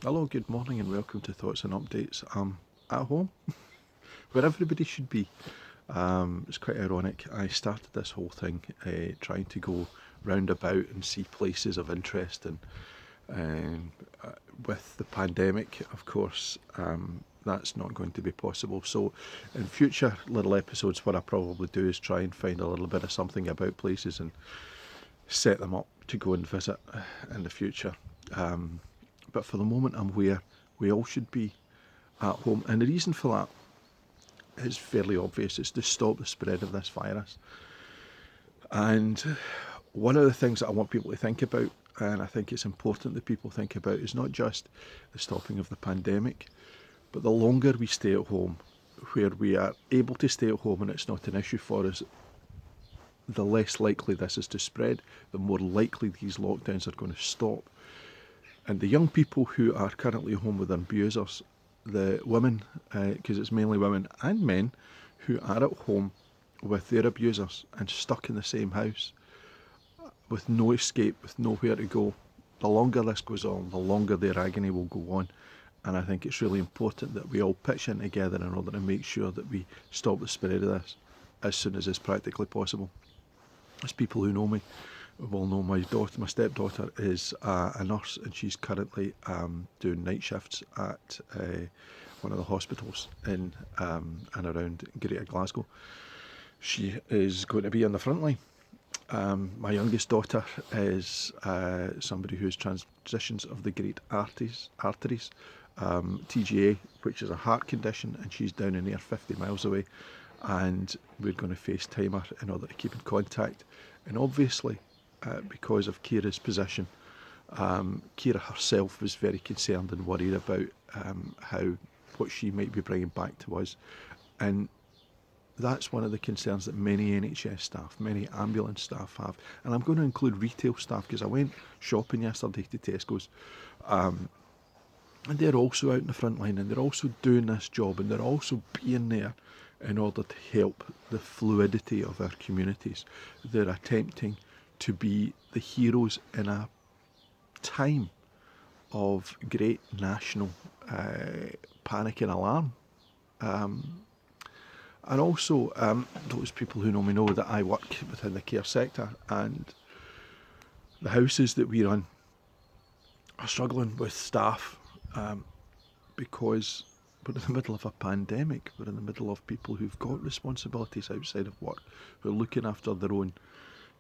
Hello, good morning, and welcome to Thoughts and Updates. I'm at home, where everybody should be. It's quite ironic. I started this whole thing trying to go round about and see places of interest, and um, uh, with the pandemic, of course, that's not going to be possible. So, in future little episodes, what I probably do is try and find a little bit of something about places and set them up to go and visit in the future. But for the moment, I'm where we all should be, at home. And the reason for that is fairly obvious. It's to stop the spread of this virus. And one of the things that I want people to think about, and I think it's important that people think about, is not just the stopping of the pandemic, but the longer we stay at home, where we are able to stay at home and it's not an issue for us, the less likely this is to spread, the more likely these lockdowns are going to stop. And the young people who are currently home with their abusers, the women, because it's mainly women and men who are at home with their abusers and stuck in the same house with no escape, with nowhere to go, the longer this goes on, the longer their agony will go on. And I think it's really important that we all pitch in together in order to make sure that we stop the spread of this as soon as is practically possible. As people who know me will know, my stepdaughter is a nurse, and she's currently doing night shifts at one of the hospitals in and around Greater Glasgow. She is going to be on the front line. My youngest daughter is somebody who has transitions of the great arteries, TGA, which is a heart condition, and she's down in there 50 miles away. And we're going to FaceTime her in order to keep in contact. And obviously, because of Kira's position, Kira herself was very concerned and worried about what she might be bringing back to us. And that's one of the concerns that many NHS staff, many ambulance staff have. And I'm going to include retail staff, because I went shopping yesterday to Tesco's, and they're also out in the front line, and they're also doing this job, and they're also being there in order to help the fluidity of our communities. They're attempting to be the heroes in a time of great national panic and alarm. And also, those people who know me know that I work within the care sector, and the houses that we run are struggling with staff because we're in the middle of a pandemic. We're in the middle of people who've got responsibilities outside of work, who are looking after their own,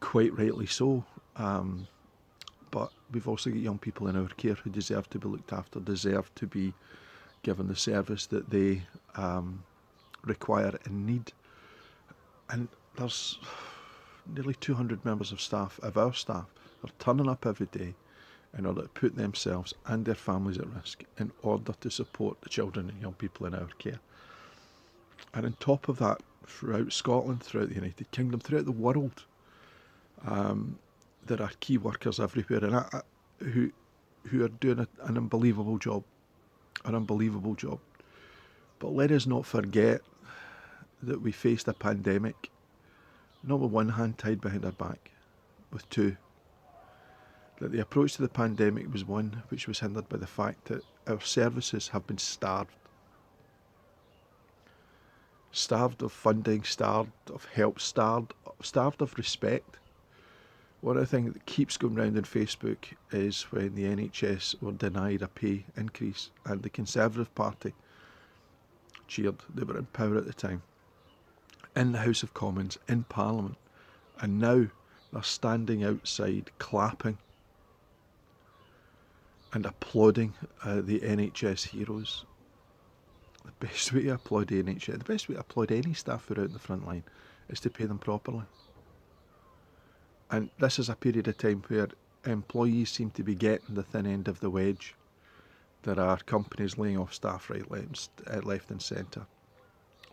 quite rightly so. But we've also got young people in our care who deserve to be looked after, deserve to be given the service that they require and need. And there's nearly 200 members of staff, of our staff, are turning up every day in order to put themselves and their families at risk in order to support the children and young people in our care. And on top of that, throughout Scotland, throughout the United Kingdom, throughout the world, there are key workers everywhere, and who are doing an unbelievable job, But let us not forget that we faced a pandemic, not with one hand tied behind our back, with two. That the approach to the pandemic was one which was hindered by the fact that our services have been starved. Starved of funding, starved of help, starved of respect. One of the things that keeps going round on Facebook is when the NHS were denied a pay increase, and the Conservative Party cheered. They were in power at the time, in the House of Commons, in Parliament, and now they're standing outside clapping and applauding the NHS heroes. The best way to applaud the NHS, the best way to applaud any staff who are out in the front line, is to pay them properly. And this is a period of time where employees seem to be getting the thin end of the wedge. There are companies laying off staff right, left and centre.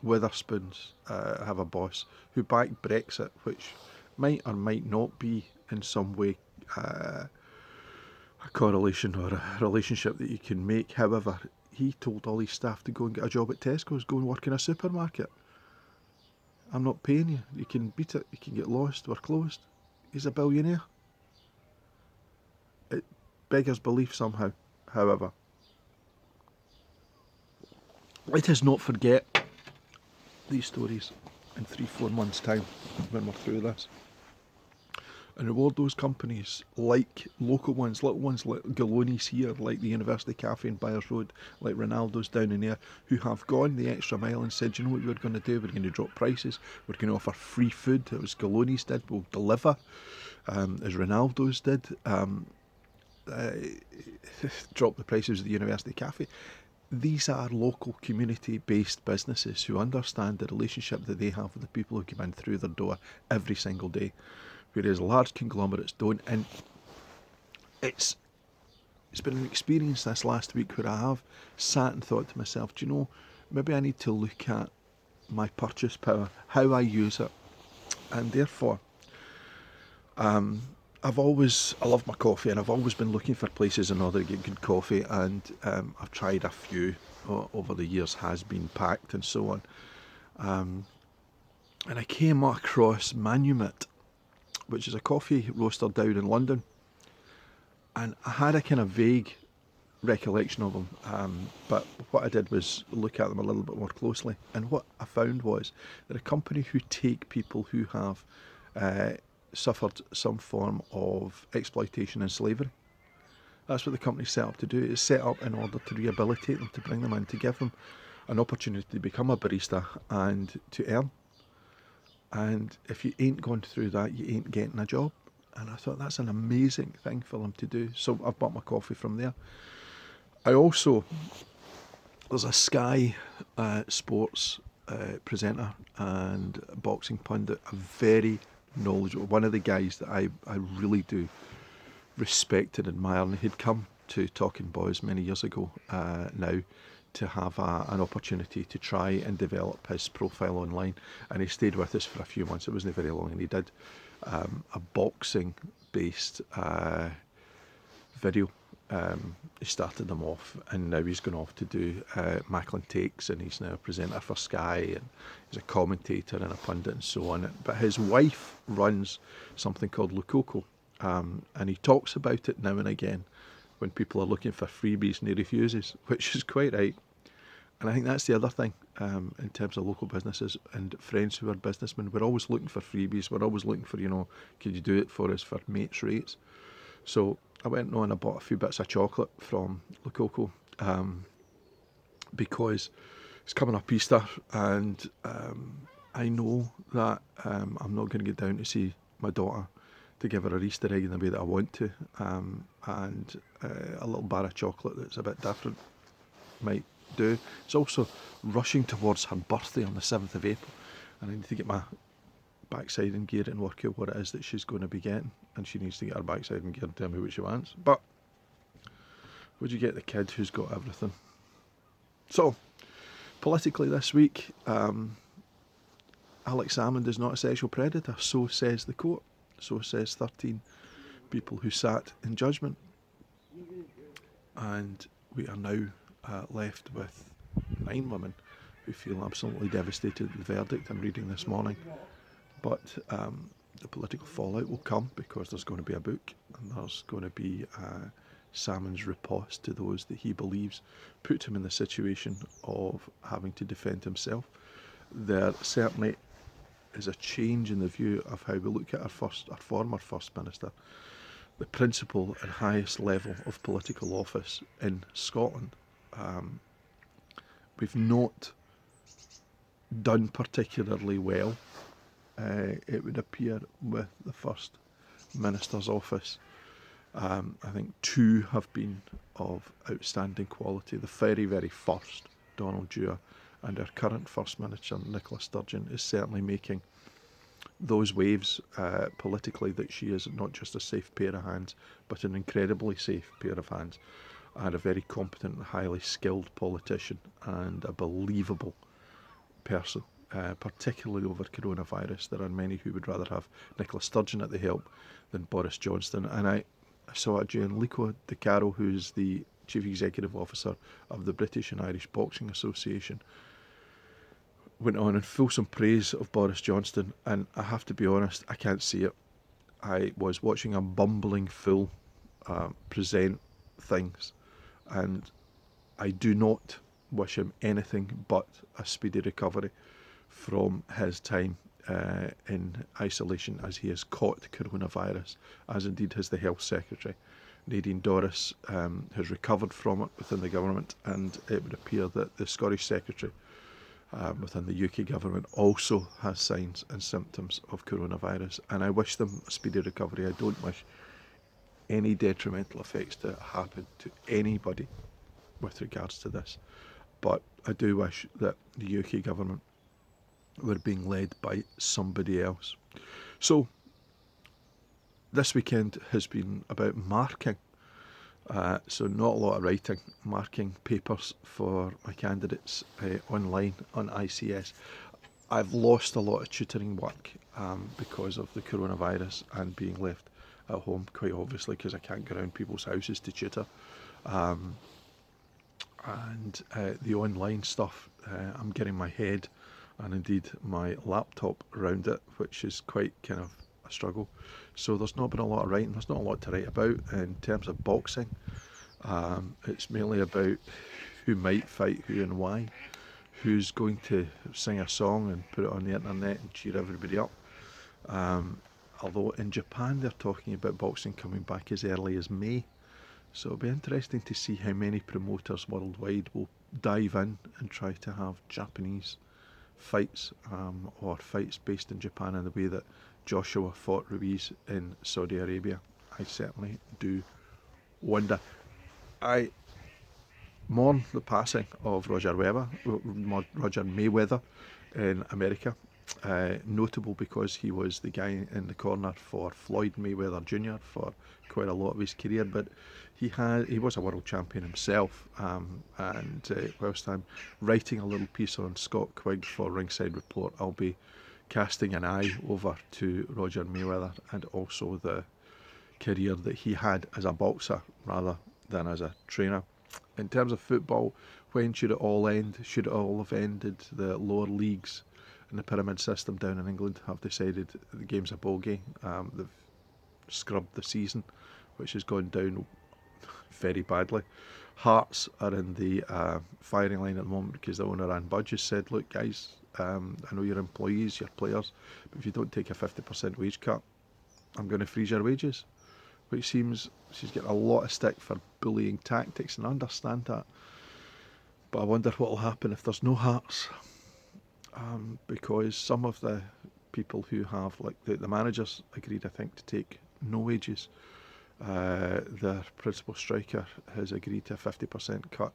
Witherspoons have a boss who backed Brexit, which might or might not be in some way a correlation or a relationship that you can make. However, he told all his staff to go and get a job at Tesco's, go and work in a supermarket. I'm not paying you. You can beat it. You can get lost. We're closed. He's a billionaire. It beggars belief somehow, however. let us not forget these stories in 3-4 months' time when we're through this, and reward those companies, like local ones, little ones like Galoni's here, like the University Cafe in Byers Road, like Ronaldo's down in there, who have gone the extra mile and said, you know what we're going to do? We're going to drop prices. We're going to offer free food. It was Galoni's did. We'll deliver, as Ronaldo's did. Drop the prices of the University Cafe. These are local community-based businesses who understand the relationship that they have with the people who come in through their door every single day, whereas large conglomerates don't. And it's been an experience this last week where I have sat and thought to myself, do you know, maybe I need to look at my purchase power, how I use it, and therefore I love my coffee, and I've always been looking for places in order to get good coffee, and I've tried a few over the years, Has Been, Packed and so on, and I came across Manumit, which is a coffee roaster down in London, and I had a kind of vague recollection of them, but what I did was look at them a little bit more closely, and what I found was they're a company who take people who have suffered some form of exploitation and slavery. That's what the company's set up to do. It's set up in order to rehabilitate them, to bring them in, to give them an opportunity to become a barista and to earn. And if you ain't gone through that, you ain't getting a job. And I thought that's an amazing thing for them to do. So I've bought my coffee from there. There's a Sky Sports presenter and boxing pundit, a very knowledgeable, one of the guys that I really do respect and admire, and he'd come to Talking Boys many years ago now to have an opportunity to try and develop his profile online, and he stayed with us for a few months. It wasn't very long, and he did a boxing based video. He started them off, and now he's gone off to do Macklin Takes, and he's now a presenter for Sky, and he's a commentator and a pundit and so on. But his wife runs something called Lucoco, and he talks about it now and again when people are looking for freebies, and he refuses, which is quite right. And I think that's the other thing in terms of local businesses and friends who are businessmen. We're always looking for freebies. We're always looking for, could you do it for us for mates rates? So I went on and I bought a few bits of chocolate from Lucoco because it's coming up Easter, and I know that I'm not going to get down to see my daughter to give her an Easter egg in the way that I want to, and a little bar of chocolate that's a bit different might do. It's also rushing towards her birthday on the 7th of April, and I need to get my backside in gear and work out what it is that she's going to be getting, and she needs to get her backside in gear and tell me what she wants. But would you get the kid who's got everything? So politically this week, Alex Salmond is not a sexual predator, so says the court, so says 13 people who sat in judgment, and we are now left with 9 women who feel absolutely devastated at the verdict I'm reading this morning. But the political fallout will come because there's going to be a book, and there's going to be Salmond's riposte to those that he believes put him in the situation of having to defend himself. There certainly is a change in the view of how we look at our former First Minister, the principal and highest level of political office in Scotland. We've not done particularly well, it would appear, with the First Minister's office. I think 2 have been of outstanding quality. The very, very first, Donald Dewar, and our current First Minister, Nicola Sturgeon, is certainly making those waves politically, that she is not just a safe pair of hands, but an incredibly safe pair of hands, and a very competent and highly skilled politician, and a believable person, particularly over coronavirus. There are many who would rather have Nicola Sturgeon at the help than Boris Johnson. And I saw Gianluca De Caro, who's the Chief Executive Officer of the British and Irish Boxing Association, went on in fulsome praise of Boris Johnson, and I have to be honest, I can't see it. I was watching a bumbling fool present things, and I do not wish him anything but a speedy recovery from his time in isolation, as he has caught coronavirus, as indeed has the Health Secretary. Nadine Dorris has recovered from it within the government, and it would appear that the Scottish Secretary within the UK government also has signs and symptoms of coronavirus, and I wish them a speedy recovery. I don't wish any detrimental effects to happen to anybody with regards to this, but I do wish that the UK government were being led by somebody else. So this weekend has been about marking, so not a lot of writing, marking papers for my candidates online on ICS. I've lost a lot of tutoring work because of the coronavirus and being left at home, quite obviously, because I can't go around people's houses to tutor. And the online stuff, I'm getting my head and indeed my laptop around it, which is quite kind of a struggle. So there's not been a lot of writing, there's not a lot to write about in terms of boxing. It's mainly about who might fight who and why, who's going to sing a song and put it on the internet and cheer everybody up. Although in Japan they're talking about boxing coming back as early as May. So it'll be interesting to see how many promoters worldwide will dive in and try to have Japanese fights or fights based in Japan in the way that Joshua fought Ruiz in Saudi Arabia. I certainly do wonder. I mourn the passing of Roger Mayweather in America. Notable because he was the guy in the corner for Floyd Mayweather Jr. for quite a lot of his career, but he was a world champion himself, and whilst I'm writing a little piece on Scott Quigg for Ringside Report, I'll be casting an eye over to Roger Mayweather and also the career that he had as a boxer rather than as a trainer. In terms of football, when should it all end? Should it all have ended? The lower leagues in the pyramid system down in England have decided the game's a bogey. They've scrubbed the season, which has gone down very badly. Hearts are in the firing line at the moment because the owner Anne Budge has said, look guys, I know you're employees, you're players, but if you don't take a 50% wage cut, I'm going to freeze your wages. Which seems she's getting a lot of stick for bullying tactics, and I understand that. But I wonder what will happen if there's no Hearts. Because some of the people who have, like the managers agreed, I think, to take no wages. Their principal striker has agreed to a 50% cut.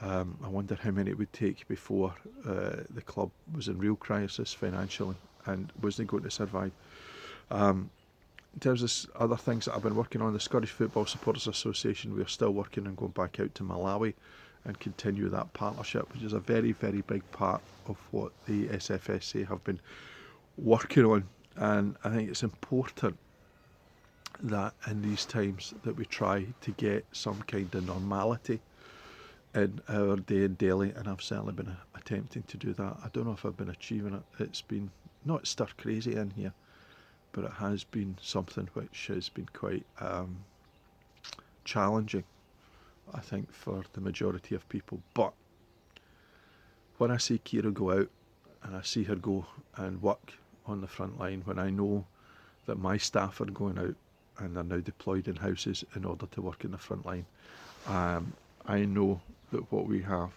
I wonder how many it would take before the club was in real crisis financially and was they going to survive. In terms of other things that I've been working on, the Scottish Football Supporters Association, we're still working on going back out to Malawi and continue that partnership, which is a very, very big part of what the SFSA have been working on. And I think it's important that in these times that we try to get some kind of normality in our day in daily, and I've certainly been attempting to do that. I don't know if I've been achieving it. It's been not stir crazy in here, but it has been something which has been quite challenging, I think, for the majority of people. But when I see Kira go out and I see her go and work on the front line, when I know that my staff are going out and they're now deployed in houses in order to work in the front line, I know that what we have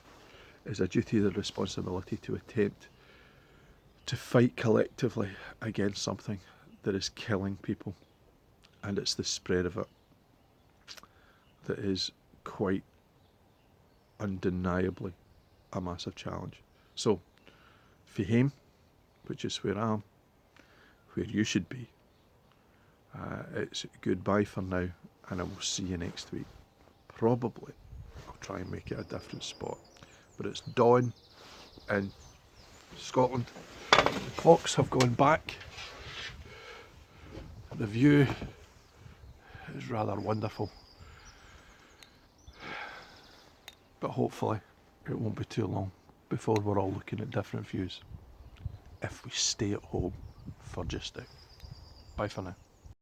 is a duty and a responsibility to attempt to fight collectively against something that is killing people, and it's the spread of it that is quite undeniably a massive challenge. So, Faheem, which is where I am, where you should be, it's goodbye for now, and I will see you next week. Probably I'll try and make it a different spot, but it's dawn in Scotland. The clocks have gone back. The view is rather wonderful, but hopefully it won't be too long before we're all looking at different views if we stay at home for just now. Bye for now.